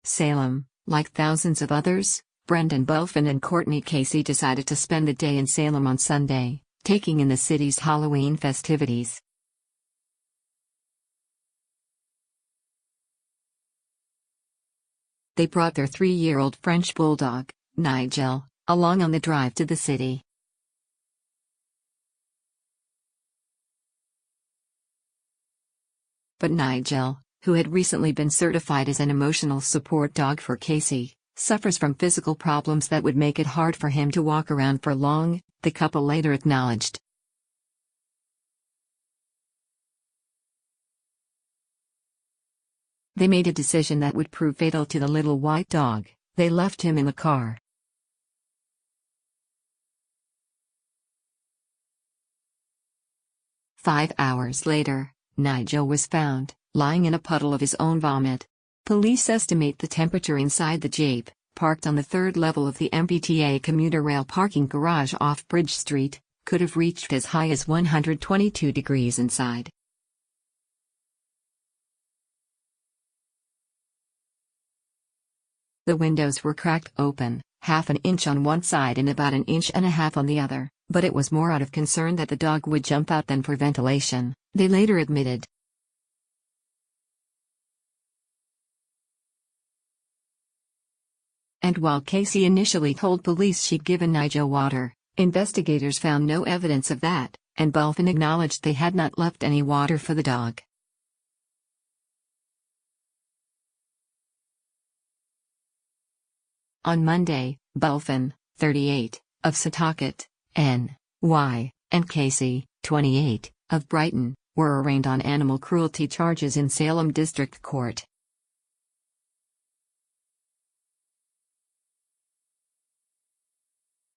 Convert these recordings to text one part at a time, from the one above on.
Salem. Like thousands of others, Brendan Bulfin and Courtney Casey decided to spend the day in Salem on Sunday, taking in the city's Halloween festivities. They brought their 3-year-old French bulldog, Nigil, along on the drive to the city. But Nigil, who had recently been certified as an emotional support dog for Casey, suffers from physical problems that would make it hard for him to walk around for long, the couple later acknowledged. They made a decision that would prove fatal to the little white dog. They left him in the car. "5 hours later, Nigil was found, lying in a puddle of his own vomit. Police estimate the temperature inside the Jeep, parked on the 3rd level of the MBTA commuter rail parking garage off Bridge Street, could have reached as high as 122 degrees inside. The windows were cracked open, half an inch on one side and about an inch and a half on the other, but it was more out of concern that the dog would jump out than for ventilation, they later admitted. And while Casey initially told police she'd given Nigil water, investigators found no evidence of that, and Bulfin acknowledged they had not left any water for the dog. On Monday, Bulfin, 38, of Setauket, N.Y., and Casey, 28, of Brighton, were arraigned on animal cruelty charges in Salem District Court.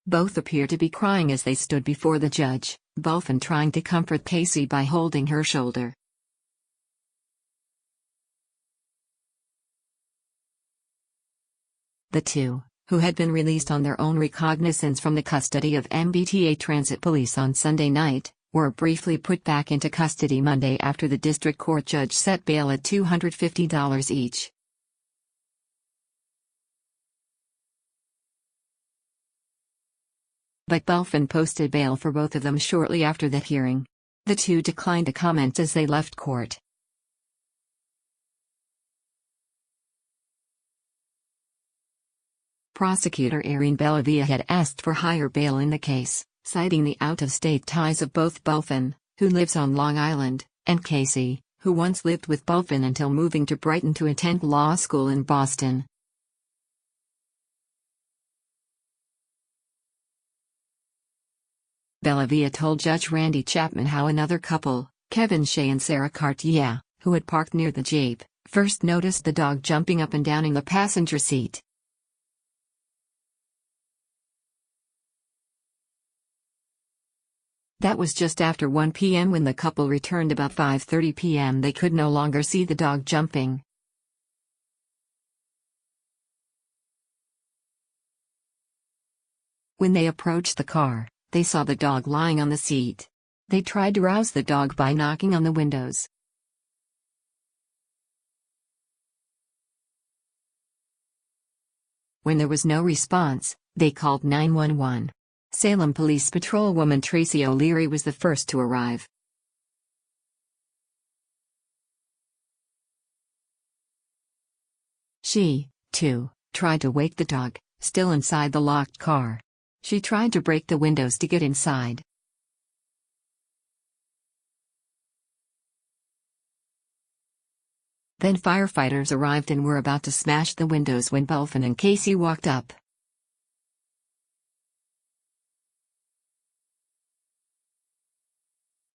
Both appear to be crying as they stood before the judge, Bulfin trying to comfort Casey by holding her shoulder. The two, who had been released on their own recognizance from the custody of MBTA Transit Police on Sunday night, were briefly put back into custody Monday after the district court judge set bail at $250 each. But Bulfin posted bail for both of them shortly after that hearing. The two declined to comment as they left court. Prosecutor Erin Bellavia had asked for higher bail in the case, citing the out-of-state ties of both Bulfin, who lives on Long Island, and Casey, who once lived with Bulfin until moving to Brighton to attend law school in Boston. Bellavia told Judge Randy Chapman how another couple, Kevin Shea and Sarah Cartier, who had parked near the Jeep, first noticed the dog jumping up and down in the passenger seat. That was just after 1 p.m. when the couple returned about 5:30 p.m. They could no longer see the dog jumping. When they approached the car, they saw the dog lying on the seat. They tried to rouse the dog by knocking on the windows. When there was no response, they called 911. Salem Police Patrolwoman Tracy O'Leary was the first to arrive. She, too, tried to wake the dog, still inside the locked car. She tried to break the windows to get inside. Then firefighters arrived and were about to smash the windows when Bulfin and Casey walked up.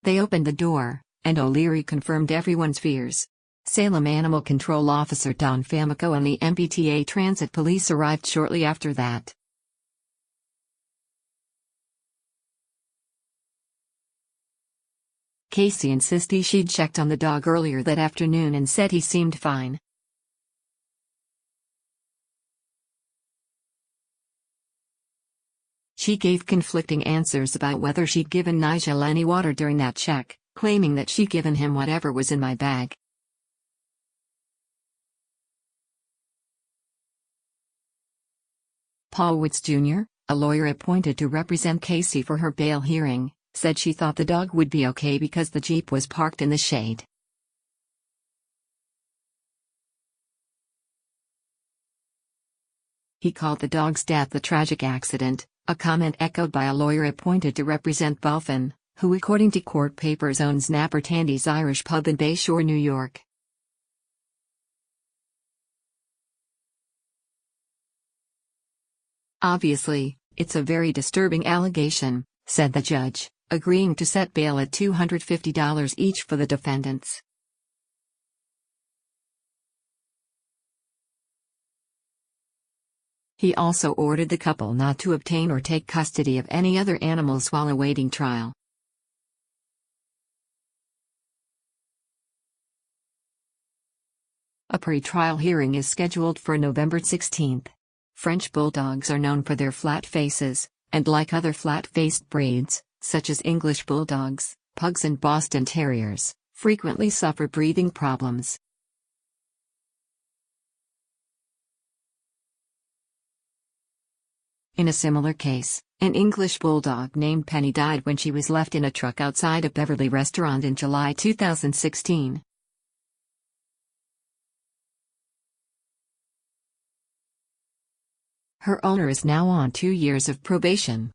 They opened the door, and O'Leary confirmed everyone's fears. Salem Animal Control Officer Don Famico and the MBTA Transit Police arrived shortly after that. Casey insisted she'd checked on the dog earlier that afternoon and said he seemed fine. She gave conflicting answers about whether she'd given Nigil any water during that check, claiming that she'd given him whatever was in my bag. Paul Witz Jr., a lawyer appointed to represent Casey for her bail hearing, said she thought the dog would be okay because the Jeep was parked in the shade. He called the dog's death a tragic accident, a comment echoed by a lawyer appointed to represent Bulfin, who according to court papers owns Napper Tandy's Irish pub in Bayshore, New York. Obviously, it's a very disturbing allegation, said the judge, agreeing to set bail at $250 each for the defendants. He also ordered the couple not to obtain or take custody of any other animals while awaiting trial. A pre-trial hearing is scheduled for November 16. French bulldogs are known for their flat faces, and like other flat-faced breeds, such as English bulldogs, pugs and Boston terriers, frequently suffer breathing problems. In a similar case, an English bulldog named Penny died when she was left in a truck outside a Beverly restaurant in July 2016. Her owner is now on 2 years of probation.